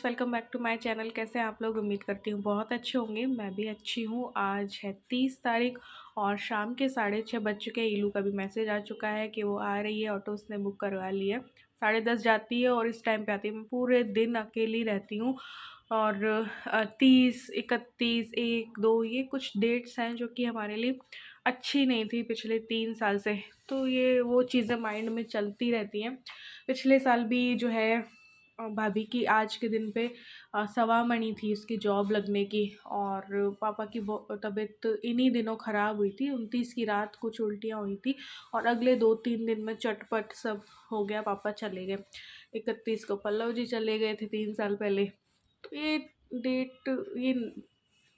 Friends, welcome back to my channel. कैसे हैं आप लोग? उम्मीद करती हूँ बहुत अच्छे होंगे। मैं भी अच्छी हूँ। आज है 30 तारीख और शाम के 6:30 बज चुके हैं। ईलू का भी मैसेज आ चुका है कि वो आ रही है। ऑटो उसने बुक करवा ली है। 10:30 जाती है और इस टाइम पे आती है। मैं पूरे दिन अकेली रहती हूँ और 30, 31, 1, 2 ये कुछ डेट्स हैं जो कि हमारे लिए अच्छी नहीं थी पिछले 3 साल से। तो ये वो चीज़ें माइंड में चलती रहती हैं। पिछले साल भी जो है भाभी की आज के दिन पे 1.25 महीने थी उसकी जॉब लगने की। और पापा की तबीयत इन्हीं दिनों ख़राब हुई थी। 29 की रात कुछ उल्टियाँ हुई थी और अगले 2-3 दिन में चटपट सब हो गया। पापा चले गए। 31 को पल्लव जी चले गए थे 3 साल पहले। तो ये डेट, ये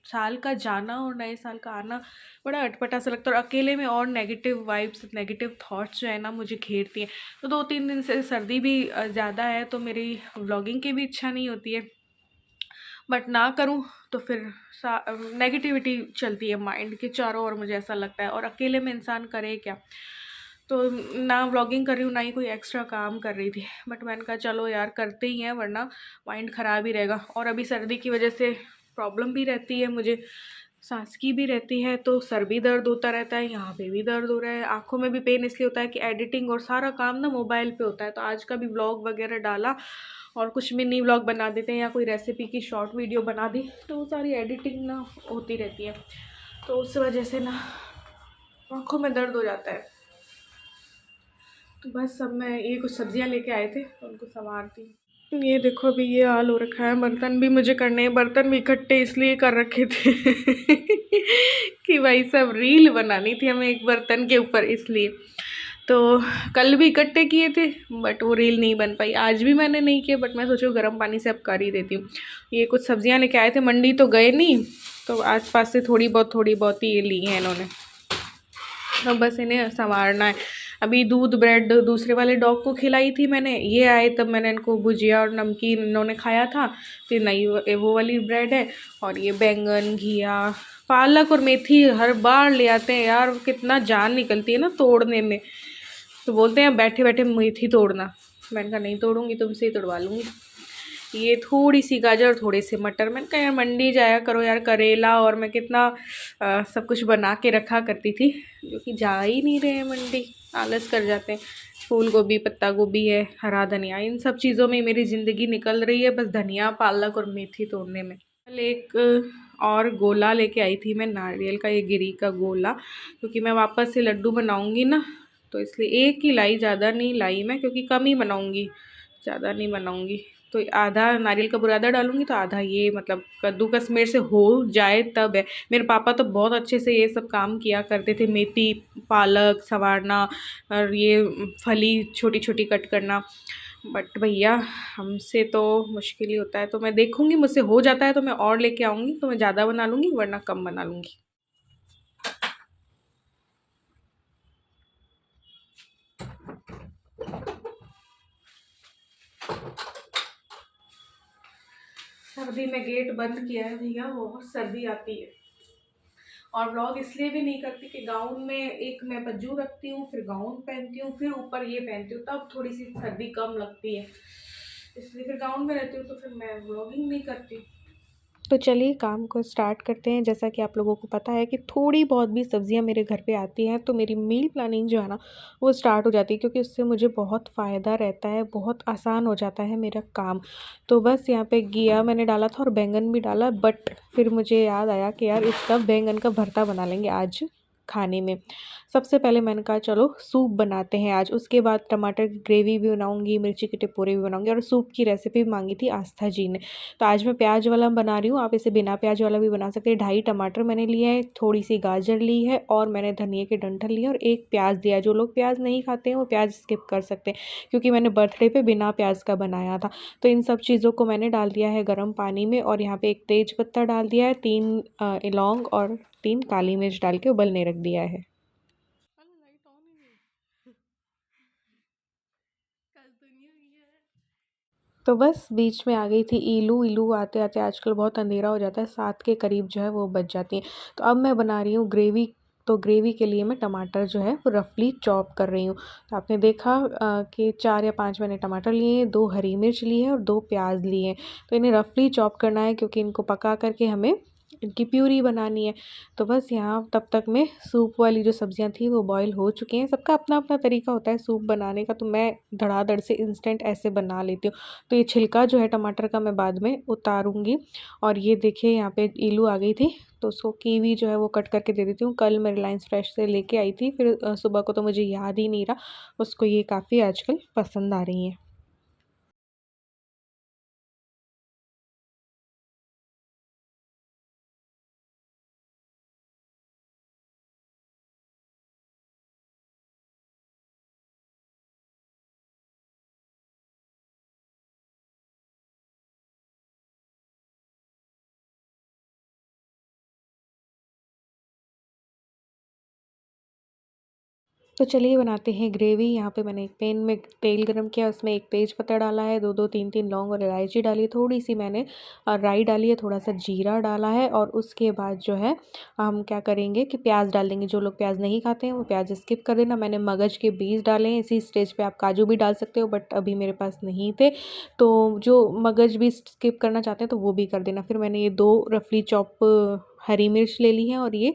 साल का जाना और नए साल का आना बड़ा अटपटा सा लगता है। और अकेले में और नेगेटिव वाइब्स, नेगेटिव थॉट्स जो है ना मुझे घेरती हैं। तो 2-3 दिन से सर्दी भी ज़्यादा है तो मेरी व्लॉगिंग की भी इच्छा नहीं होती है। बट ना करूँ तो फिर नेगेटिविटी चलती है माइंड के चारों ओर, मुझे ऐसा लगता है। और अकेले में इंसान करे क्या। तो ना व्लॉगिंग कर रही हूँ ना ही कोई एक्स्ट्रा काम कर रही थी। बट मैंने कहा चलो यार करते ही हैं वरना माइंड ख़राब ही रहेगा। और अभी सर्दी की वजह से प्रॉब्लम भी रहती है मुझे, सांस की भी रहती है। तो सर भी दर्द होता रहता है, यहाँ पे भी दर्द हो रहा है, आंखों में भी पेन इसलिए होता है कि एडिटिंग और सारा काम ना मोबाइल पे होता है। तो आज का भी व्लॉग वगैरह डाला और कुछ मिनी व्लॉग बना देते हैं या कोई रेसिपी की शॉर्ट वीडियो बना दी तो वो सारी एडिटिंग ना होती रहती है। तो उस वजह से ना आँखों में दर्द हो जाता है। तो बस अब मैं ये कुछ सब्जियां लेके आए थे तो उनको संवारती हूँ। ये देखो अभी ये हाल हो रखा है। बर्तन भी मुझे करने हैं। बर्तन भी इकट्ठे इसलिए कर रखे थे कि भाई सब रील बनानी थी हमें एक बर्तन के ऊपर, इसलिए। तो कल भी इकट्ठे किए थे बट वो रील नहीं बन पाई। आज भी मैंने नहीं किया बट मैं सोचूं गर्म पानी से अब कर ही देती हूँ। ये कुछ सब्जियां लेके आए थे, मंडी तो गए नहीं तो आसपास से थोड़ी बहुत ही ये ली हैं इन्होंने। अब बस इन्हें संवारना है। अभी दूध ब्रेड दूसरे वाले डॉग को खिलाई थी मैंने। ये आए तब मैंने इनको भुजिया और नमकीन इन्होंने खाया था। तो नई वो वाली ब्रेड है। और ये बैंगन, घिया, पालक और मेथी हर बार ले आते हैं यार। कितना जान निकलती है ना तोड़ने में। तो बोलते हैं बैठे बैठे मेथी तोड़ना। मैंने कहा नहीं तोड़ूंगी, तुमसे ही तोड़वा लूँगी। ये थोड़ी सी गाजर, थोड़े से मटर। मैंने कहा यार मंडी जाया करो यार, करेला और मैं कितना सब कुछ बना के रखा करती थी जो कि जा ही नहीं रहे हैं मंडी, आलस कर जाते हैं। फूल गोभी, पत्ता गोभी है, हरा धनिया, इन सब चीज़ों में मेरी ज़िंदगी निकल रही है, बस धनिया, पालक और मेथी तोड़ने में। कल एक और गोला लेके आई थी मैं, नारियल का, ये गिरी का गोला, क्योंकि मैं वापस से लड्डू बनाऊंगी ना तो इसलिए एक ही लाई, ज़्यादा नहीं लाई मैं, क्योंकि कम ही बनाऊंगी, ज़्यादा नहीं बनाऊंगी। तो आधा नारियल का बुरादा डालूंगी तो आधा ये, मतलब कद्दूकस मेरे से हो जाए तब है। मेरे पापा तो बहुत अच्छे से ये सब काम किया करते थे, मेथी पालक संवारना और ये फली छोटी छोटी कट करना। बट भैया हमसे तो मुश्किल ही होता है। तो मैं देखूंगी, मुझसे हो जाता है तो मैं और लेके आऊँगी, तो मैं ज़्यादा बना लूँगी वरना कम बना लूँगी। सर्दी में गेट बंद किया है भैया, बहुत सर्दी आती है। और व्लॉग इसलिए भी नहीं करती कि गाउन में एक मैं बज्जू रखती हूँ, फिर गाउन पहनती हूँ, फिर ऊपर ये पहनती हूँ, तब थोड़ी सी सर्दी कम लगती है। इसलिए फिर गाउन में रहती हूँ तो फिर मैं व्लॉगिंग नहीं करती। तो चलिए काम को स्टार्ट करते हैं। जैसा कि आप लोगों को पता है कि थोड़ी बहुत भी सब्जियां मेरे घर पे आती हैं तो मेरी मील प्लानिंग जो है ना वो स्टार्ट हो जाती है, क्योंकि उससे मुझे बहुत फ़ायदा रहता है, बहुत आसान हो जाता है मेरा काम। तो बस यहाँ पे घिया मैंने डाला था और बैंगन भी डाला, बट फिर मुझे याद आया कि यार इसका बैंगन का भरता बना लेंगे आज खाने में। सबसे पहले मैंने कहा चलो सूप बनाते हैं आज, उसके बाद टमाटर की ग्रेवी भी बनाऊंगी, मिर्ची के टिपोरे भी बनाऊंगी। और सूप की रेसिपी मांगी थी आस्था जी ने, तो आज मैं प्याज वाला बना रही हूँ। आप इसे बिना प्याज वाला भी बना सकते हैं। 2.5 टमाटर मैंने लिया है, थोड़ी सी गाजर ली है और मैंने धनिया के डंठल लिए और एक प्याज दिया है। जो लोग प्याज नहीं खाते हैं वो प्याज स्किप कर सकते हैं, क्योंकि मैंने बर्थडे पे बिना प्याज का बनाया था। तो इन सब चीज़ों को मैंने डाल दिया है गर्म पानी में और यहाँ पे एक तेज पत्ता डाल दिया है, 3 लौंग और 3 काली मिर्च डाल के उबलने रख दिया है। तो बस बीच में आ गई थी ईलू। ईलू आते आते आजकल बहुत अंधेरा हो जाता है, 7 के करीब जो है वो बज जाती है। तो अब मैं बना रही हूँ ग्रेवी। तो ग्रेवी के लिए मैं टमाटर जो है वो रफली चॉप कर रही हूँ। तो आपने देखा कि 4 या 5 मैंने टमाटर लिए हैं, 2 हरी मिर्च ली है और 2 प्याज़ लिए हैं। तो इन्हें रफली चॉप करना है क्योंकि इनको पका कर के हमें इनकी प्यूरी बनानी है। तो बस यहाँ तब तक में सूप वाली जो सब्जियाँ थी वो बॉयल हो चुकी हैं। सबका अपना-अपना तरीका होता है सूप बनाने का, तो मैं धड़ाधड़ से इंस्टेंट ऐसे बना लेती हूँ। तो ये छिलका जो है टमाटर का मैं बाद में उतारूँगी। और ये देखिए यहाँ पे इल्लू आ गई थी, तो उसको कीवी जो है वो कट करके दे देती हूँ। कल मैं रिलायंस फ्रेश से लेके आई थी, फिर सुबह को तो मुझे याद ही नहीं रहा। उसको ये काफ़ी आजकल पसंद आ रही हैं। तो चलिए बनाते हैं ग्रेवी। यहाँ पे मैंने एक पैन में तेल गरम किया, उसमें 1 तेज़पत्ता डाला है, 2-2 3-3 लौंग और इलायची डाली, थोड़ी-सी मैंने राई डाली है, थोड़ा-सा जीरा डाला है और उसके बाद जो है हम क्या करेंगे कि प्याज़ डाल देंगे। जो लोग प्याज़ नहीं खाते हैं वो प्याज़ स्किप कर देना। मैंने मगज के बीज डाले हैं, इसी स्टेज पे आप काजू भी डाल सकते हो बट अभी मेरे पास नहीं थे, तो जो मगज भी स्किप करना चाहते हैं तो वो भी कर देना। फिर मैंने ये 2 रफली चॉप हरी मिर्च ले ली हैं और ये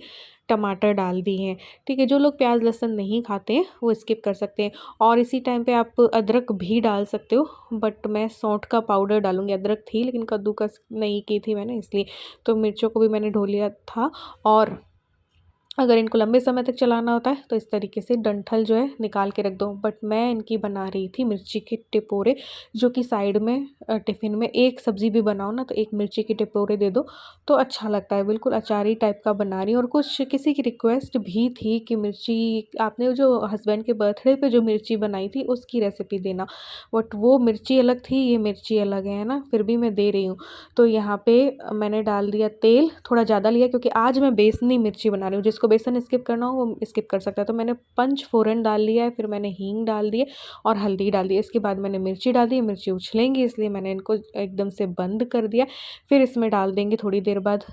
टमाटर डाल दिए हैं। ठीक है, जो लोग प्याज़ लहसुन नहीं खाते हैं वो स्किप कर सकते हैं और इसी टाइम पे आप अदरक भी डाल सकते हो, बट मैं सौंठ का पाउडर डालूँगी। अदरक थी लेकिन कद्दूकस नहीं की थी मैंने इसलिए। तो मिर्चों को भी मैंने धो लिया था और अगर इनको लंबे समय तक चलाना होता है तो इस तरीके से डंठल जो है निकाल के रख दो। बट मैं इनकी बना रही थी मिर्ची के टिपोरे, जो कि साइड में टिफ़िन में एक सब्ज़ी भी बनाओ ना तो एक मिर्ची के टिपोरे दे दो तो अच्छा लगता है। बिल्कुल अचारी टाइप का बना रही हूँ और कुछ किसी की रिक्वेस्ट भी थी कि मिर्ची आपने जो हस्बैंड के बर्थडे पे जो मिर्ची बनाई थी उसकी रेसिपी देना। बट वो मिर्ची अलग थी, ये मिर्ची अलग है ना, फिर भी मैं दे रही हूँ। तो यहाँ पे मैंने डाल दिया तेल, थोड़ा ज़्यादा लिया क्योंकि आज मैं बेसनी मिर्ची बना रही हूँ। जिसको बेसन स्किप करना हो वो स्किप कर सकता है। तो मैंने पंच फोरन डाल लिया है, फिर मैंने हींग डाल दिए और हल्दी डाल दी। इसके बाद मैंने मिर्ची डाल दी, मिर्ची उछलेंगी इसलिए मैंने इनको एकदम से बंद कर दिया। फिर इसमें डाल देंगे थोड़ी देर बाद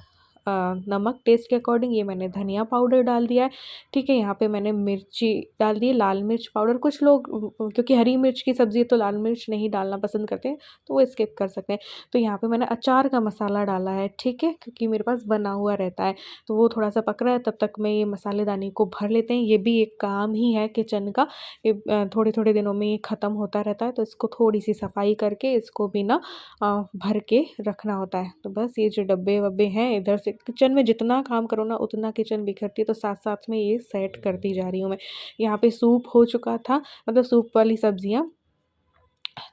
नमक टेस्ट के अकॉर्डिंग। ये मैंने धनिया पाउडर डाल दिया है। ठीक है, यहाँ पे मैंने मिर्ची डाल दी है, लाल मिर्च पाउडर। कुछ लोग क्योंकि हरी मिर्च की सब्ज़ी है तो लाल मिर्च नहीं डालना पसंद करते हैं, तो वो स्किप कर सकते हैं। तो यहाँ पे मैंने अचार का मसाला डाला है, ठीक है, क्योंकि मेरे पास बना हुआ रहता है। तो वो थोड़ा-सा पक रहा है, तब तक में ये मसालेदानी को भर लेते हैं। ये भी एक काम ही है किचन का। ये थोड़े-थोड़े दिनों में ये ख़त्म होता रहता है, तो इसको थोड़ी-सी सफाई करके इसको भी ना भर के रखना होता है। तो बस ये जो डब्बे-वब्बे हैं इधर से किचन में जितना काम करो ना उतना किचन बिखरती है, तो साथ-साथ में ये सेट करती जा रही हूँ मैं। यहाँ पे सूप हो चुका था, मतलब सूप वाली सब्जियाँ,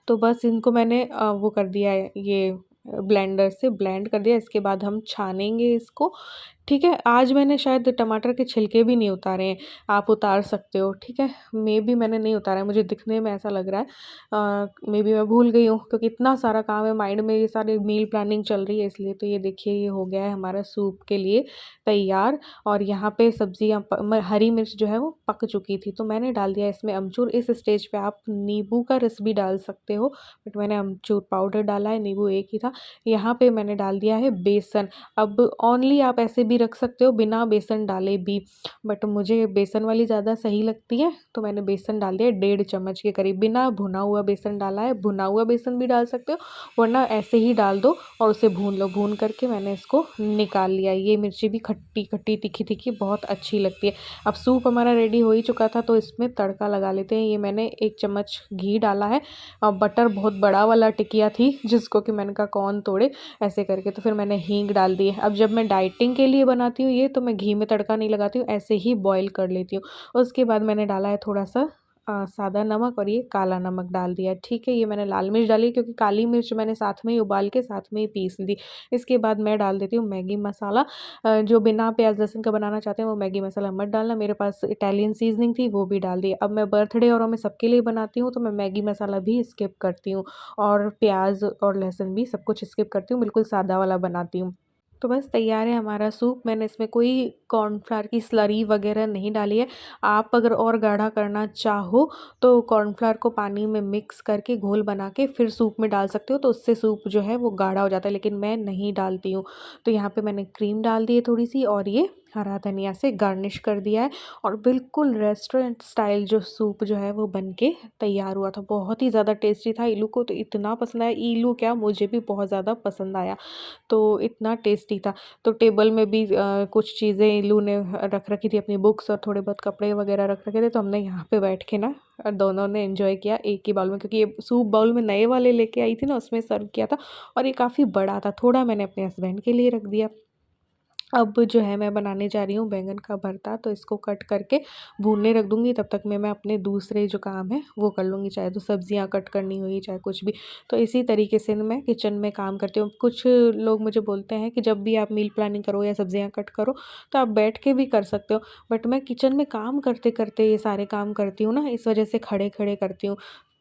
तो बस इनको मैंने वो कर दिया है, ये ब्लेंडर से ब्लेंड कर दिया। इसके बाद हम छानेंगे इसको, ठीक है। आज मैंने शायद टमाटर के छिलके भी नहीं उतारे हैं, आप उतार सकते हो, ठीक है। मेबी मैंने नहीं उतारा है, मुझे दिखने में ऐसा लग रहा है। मेबी मैं भूल गई हूँ क्योंकि इतना सारा काम है माइंड में, ये सारी मील प्लानिंग चल रही है इसलिए। तो ये देखिए ये हो गया है हमारा सूप के लिए तैयार। और यहाँ पे सब्जियाँ हरी मिर्च जो है वो पक चुकी थी, तो मैंने डाल दिया इसमें अमचूर। इस स्टेज पे आप नींबू का रस भी डाल सकते हो, बट मैंने अमचूर पाउडर डाला है, नींबू एक ही था। यहाँ पे मैंने डाल दिया है बेसन। अब ओनली आप ऐसे भी रख सकते हो बिना बेसन डाले भी, बट मुझे बेसन वाली ज़्यादा सही लगती है, तो मैंने बेसन डाल दिया 1.5 चम्मच के करीब। बिना भुना हुआ बेसन डाला है, भुना हुआ बेसन भी डाल सकते हो वरना ऐसे ही डाल दो और उसे भून लो। भून करके मैंने इसको निकाल लिया। ये मिर्ची भी खट्टी खट्टी तीखी तीखी बहुत अच्छी लगती है। अब सूप हमारा रेडी हो ही चुका था, तो इसमें तड़का लगा लेते हैं। ये मैंने 1 चम्मच घी डाला है और बटर बहुत बड़ा वाला टिकिया थी जिसको कि मैंने कहा कौन तोड़े, ऐसे करके। तो फिर मैंने हींग डाल दी है। अब जब मैं डाइटिंग के लिए बनाती हूँ ये, तो मैं घी में तड़का नहीं लगाती हूँ, ऐसे ही बॉईल कर लेती हूँ। उसके बाद मैंने डाला है थोड़ा-सा सादा नमक और ये काला नमक डाल दिया, ठीक है। ये मैंने लाल मिर्च डाली है क्योंकि काली मिर्च मैंने साथ में ही उबाल के साथ में ही पीस ली। इसके बाद मैं डाल देती हूँ मैगी मसाला। जो बिना प्याज़ लहसुन का बनाना चाहते हैं वो मैगी मसाला मत डालना। मेरे पास इटालियन सीज़निंग थी वो भी डाल दी। अब मैं बर्थडे और मैं सबके लिए बनाती हूँ तो मैं मैगी मसाला भी स्किप करती हूँ और प्याज़ और लहसुन भी सब कुछ स्किप करती हूँ, बिल्कुल सादा वाला बनाती हूँ। तो बस तैयार है हमारा सूप। मैंने इसमें कोई कॉर्नफ्लावर की स्लरी वगैरह नहीं डाली है। आप अगर और गाढ़ा करना चाहो तो कॉर्नफ्लावर को पानी में मिक्स करके घोल बना के फिर सूप में डाल सकते हो, तो उससे सूप जो है वो गाढ़ा हो जाता है, लेकिन मैं नहीं डालती हूँ। तो यहाँ पे मैंने क्रीम डाल दी है थोड़ी सी और ये हरा धनिया से गार्निश कर दिया है और बिल्कुल रेस्टोरेंट स्टाइल जो सूप जो है वो बन के तैयार हुआ था। बहुत ही ज़्यादा टेस्टी था, इल्लू को तो इतना पसंद आया, इल्लू क्या मुझे भी बहुत ज़्यादा पसंद आया। तो इतना टेस्टी था। तो टेबल में भी कुछ चीज़ें इल्लू ने रख रखी थी, अपनी बुक्स और थोड़े बहुत कपड़े वगैरह रख रखे थे, तो हमने यहाँ पे बैठ के ना दोनों ने एन्जॉय किया एक ही बाउल में, क्योंकि ये सूप बाउल में नए वाले लेके आई थी ना, उसमें सर्व किया था और ये काफ़ी बड़ा था। थोड़ा मैंने अपने हस्बैंड के लिए रख दिया। अब जो है मैं बनाने जा रही हूँ बैंगन का भरता, तो इसको कट करके भूनने रख दूँगी, तब तक मैं अपने दूसरे जो काम है वो कर लूँगी, चाहे तो सब्जियाँ कट करनी हुई, चाहे कुछ भी। तो इसी तरीके से ना मैं किचन में काम करती हूँ। कुछ लोग मुझे बोलते हैं कि जब भी आप मील प्लानिंग करो या सब्जियाँ कट करो, तो आप बैठ के भी कर सकते हो। बट मैं किचन में काम करते-करते ये सारे काम करती हूँ ना, इस वजह से खड़े-खड़े करती हूँ।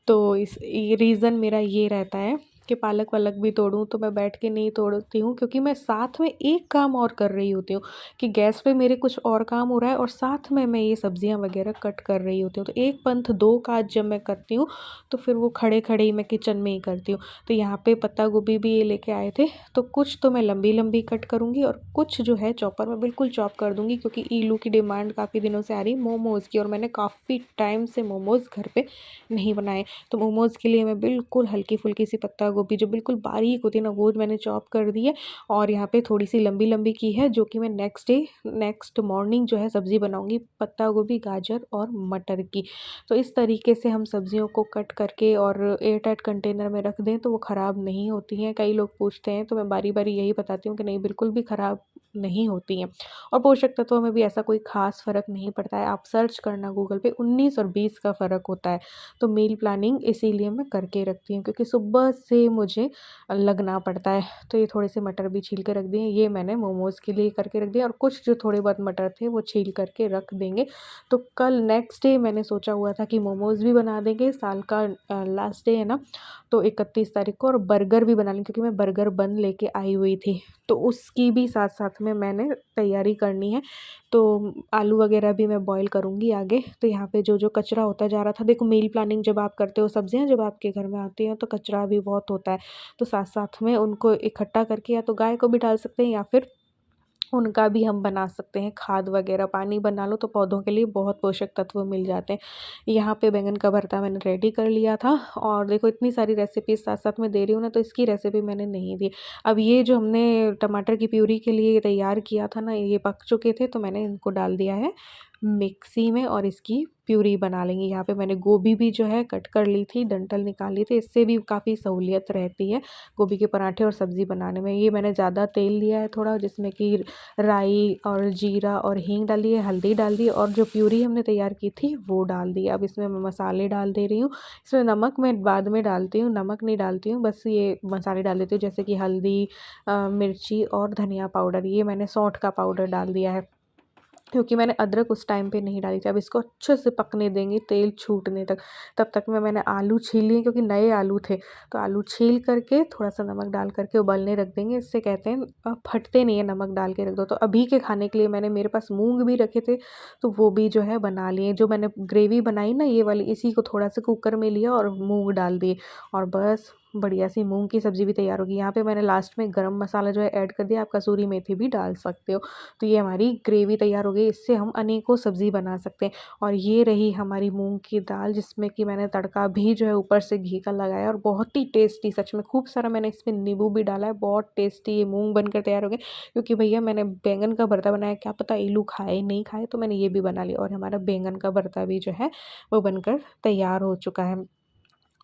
तो इस ये रीज़न मेरा ये रहता है कि पालक-वालक भी तोड़ूँ तो मैं बैठ के नहीं तोड़ती हूँ, क्योंकि मैं साथ में एक काम और कर रही होती हूँ कि गैस पे मेरे कुछ और काम हो रहा है और साथ में मैं ये सब्जियाँ वगैरह कट कर रही होती हूँ। तो एक पंथ दो काज जब मैं करती हूँ, तो फिर वो खड़े-खड़े ही मैं किचन में ही करती हूँ। तो यहाँ पे पत्ता गोभी भी ये लेके आए थे, तो कुछ तो मैं लंबी-लंबी कट करूँगी और कुछ जो है चॉपर में बिल्कुल चॉप कर दूँगी, क्योंकि इल्लू की डिमांड काफ़ी दिनों से आ रही है मोमोज़ की, और मैंने काफ़ी टाइम से मोमोज़ घर पे नहीं बनाए। तो मोमोज़ के लिए मैं बिल्कुल हल्की-फुल्की सी पत्ता गोभी जो बिल्कुल बारीक होती है ना, वो मैंने चॉप कर दी है और यहाँ पे थोड़ी-सी लंबी-लंबी की है, जो कि मैं नेक्स्ट मॉर्निंग जो है सब्ज़ी बनाऊँगी पत्ता गोभी, गाजर और मटर की। तो इस तरीके से हम सब्ज़ियों को कट करके और एयर टाइट कंटेनर में रख दें तो वो ख़राब नहीं होती हैं। कई लोग पूछते हैं, तो मैं बारी-बारी यही बताती हूँ कि नहीं, बिल्कुल भी ख़राब नहीं होती हैं और पोषक तत्वों में भी ऐसा कोई ख़ास फ़र्क नहीं पड़ता है। आप सर्च करना गूगल पे, 19 और 20 का फ़र्क होता है। तो मील प्लानिंग इसीलिए मैं करके रखती हूँ, क्योंकि सुबह से मुझे लगना पड़ता है। तो ये थोड़े से मटर भी छील के रख दिए, ये मैंने मोमोज़ के लिए करके रख दिया और कुछ जो थोड़े बहुत मटर थे वो छील करके रख देंगे। तो कल नेक्स्ट डे मैंने सोचा हुआ था कि मोमोज़ भी बना देंगे, साल का लास्ट डे है ना, तो 31 तारीख को, और बर्गर भी बना लेंगे, क्योंकि मैं बर्गर बन लेके आई हुई थी। तो उसकी भी साथ-साथ में मैंने तैयारी करनी है। तो आलू वगैरह भी मैं बॉयल करूँगी आगे। तो यहाँ पे जो-जो कचरा होता जा रहा था, देखो मील प्लानिंग जब आप करते हो, सब्जियाँ जब आपके घर में आती हैं, तो कचरा भी बहुत होता है। तो साथ-साथ में उनको इकट्ठा करके या तो गाय को भी डाल सकते हैं या फिर उनका भी हम बना सकते हैं खाद वगैरह। पानी बना लो तो पौधों के लिए बहुत पोषक तत्व मिल जाते हैं। यहाँ पे बैंगन का भरता मैंने रेडी कर लिया था और देखो इतनी सारी रेसिपीज़ साथ-साथ में दे रही हूँ ना, तो इसकी रेसिपी मैंने नहीं दी। अब ये जो हमने टमाटर की प्यूरी के लिए तैयार किया था ना, ये पक चुके थे, तो मैंने इनको डाल दिया है मिक्सी में और इसकी प्यूरी बना लेंगे। यहाँ पे मैंने गोभी भी जो है कट कर ली थी, डंठल निकाल ली थी, इससे भी काफ़ी सहूलियत रहती है गोभी के पराठे और सब्ज़ी बनाने में। ये मैंने ज़्यादा तेल लिया है थोड़ा, जिसमें कि राई और जीरा और हींग डाल दिए, हल्दी डाल दी और जो प्यूरी हमने तैयार की थी वो डाल दी। अब इसमें मैं मसाले डाल दे रही हूँ। इसमें नमक मैं बाद में डालती हूँ, नमक नहीं डालती हूँ, बस ये मसाले डाल देती हूँ, जैसे कि हल्दी, मिर्ची और धनिया पाउडर। ये मैंने सौंठ का पाउडर डाल दिया है, क्योंकि मैंने अदरक उस टाइम पे नहीं डाली थी। अब इसको अच्छे से पकने देंगे तेल छूटने तक। तब तक में मैंने आलू छील लिए, क्योंकि नए आलू थे, तो आलू छील करके थोड़ा-सा नमक डाल करके उबलने रख देंगे। इससे कहते हैं फटते नहीं है, नमक डाल के रख दो। तो अभी के खाने के लिए मैंने, मेरे पास मूँग भी रखे थे, तो वो भी जो है बना लिए। जो मैंने ग्रेवी बनाई ना ये वाली, इसी को थोड़ा-सा कुकर में लिया और मूँग डाल दिए और बस बढ़िया सी मूँग की सब्ज़ी भी तैयार होगी। यहाँ पे मैंने लास्ट में गरम मसाला जो है ऐड कर दिया, आप कसूरी मेथी भी डाल सकते हो। तो ये हमारी ग्रेवी तैयार हो गई, इससे हम अनेकों सब्ज़ी बना सकते हैं। और ये रही हमारी मूँग की दाल, जिसमें कि मैंने तड़का भी जो है ऊपर से घी का लगाया और बहुत ही टेस्टी, सच में खूब सारा मैंने इसमें नींबू भी डाला है, बहुत टेस्टी ये मूँग बनकर तैयार हो गए। क्योंकि भैया मैंने बैंगन का भरता बनाया, क्या पता इल्लू खाए नहीं खाए, तो मैंने ये भी बना लिया और हमारा बैंगन का भरता भी जो है वो बनकर तैयार हो चुका है।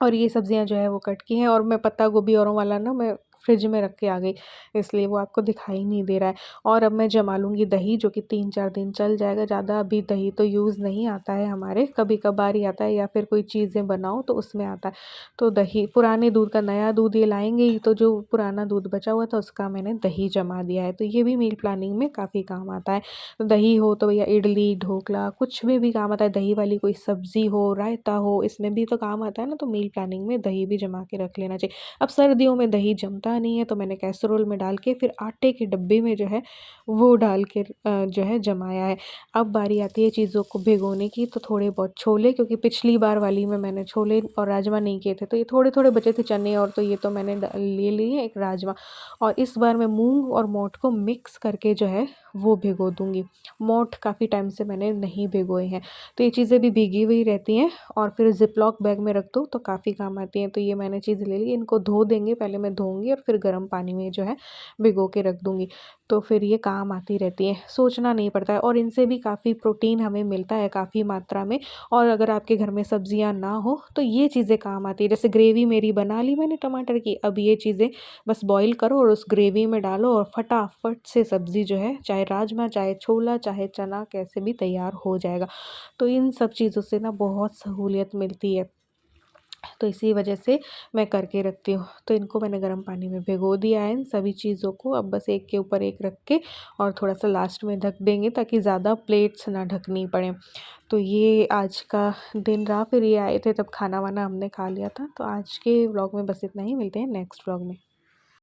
और ये सब्जियाँ जो है वो कट की हैं और मैं पत्ता गोभी औरों वाला ना मैं फ्रिज में रख के आ गई, इसलिए वो आपको दिखाई नहीं दे रहा है। और अब मैं जमा लूँगी दही, जो कि 3-4 दिन चल जाएगा। ज़्यादा अभी दही तो यूज़ नहीं आता है हमारे, कभी-कभार ही आता है या फिर कोई चीज़ें बनाओ तो उसमें आता है। तो दही पुराने दूध का, नया दूध ये लाएँगे ही, तो जो पुराना दूध बचा हुआ था उसका मैंने दही जमा दिया है। तो ये भी मील प्लानिंग में काफ़ी काम आता है। तो दही हो तो भैया इडली, ढोकला कुछ में भी काम आता है। दही वाली कोई सब्ज़ी हो, रायता हो, इसमें भी तो काम आता है ना, तो मील प्लानिंग में दही भी जमा के रख लेना चाहिए। अब सर्दियों में दही जमता नहीं है, तो मैंने कैसरोल में डाल के फिर आटे के डब्बे में जो है वो डाल के जो है जमाया है। अब बारी आती है चीज़ों को भिगोने की, तो थोड़े बहुत छोले, क्योंकि पिछली बार वाली में मैंने छोले और राजमा नहीं किए थे, तो ये थोड़े-थोड़े बचे थे चने, और तो ये तो मैंने ले लिए एक राजमा। और इस बार मैं मूँग और मोठ को मिक्स करके जो है वो भिगो दूँगी। मोठ काफ़ी टाइम से मैंने नहीं भिगोए हैं, तो ये चीज़ें भी भीगी हुई रहती हैं और फिर ज़िप-लॉक बैग में रख दो तो काफ़ी काम आती हैं। तो ये मैंने चीज़ ले ली, इनको धो देंगे, पहले मैं धोऊँगी और फिर गर्म पानी में जो है भिगो के रख दूँगी। तो फिर ये काम आती रहती हैं, सोचना नहीं पड़ता है और इनसे भी काफ़ी प्रोटीन हमें मिलता है काफ़ी मात्रा में। और अगर आपके घर में सब्जियाँ ना हो तो ये चीज़ें काम आती है। जैसे ग्रेवी मेरी बना ली मैंने टमाटर की, अब ये चीज़ें बस बॉयल करो और उस ग्रेवी में डालो और फटाफट से सब्ज़ी जो है, चाहे राजमा, चाहे छोला, चाहे चना, कैसे भी तैयार हो जाएगा। तो इन सब चीज़ों से ना बहुत सहूलियत मिलती है। तो इसी वजह से मैं करके रखती हूँ। तो इनको मैंने गर्म पानी में भिगो दिया है इन सभी चीज़ों को, अब बस एक के ऊपर एक रख के और थोड़ा-सा लास्ट में ढक देंगे ताकि ज़्यादा प्लेट्स ना ढकनी पड़े। तो ये आज का दिन रहा, फिर ये आए थे तब खाना-वाना हमने खा लिया था। तो आज के व्लॉग में बस इतना ही, मिलते हैं नेक्स्ट व्लॉग में।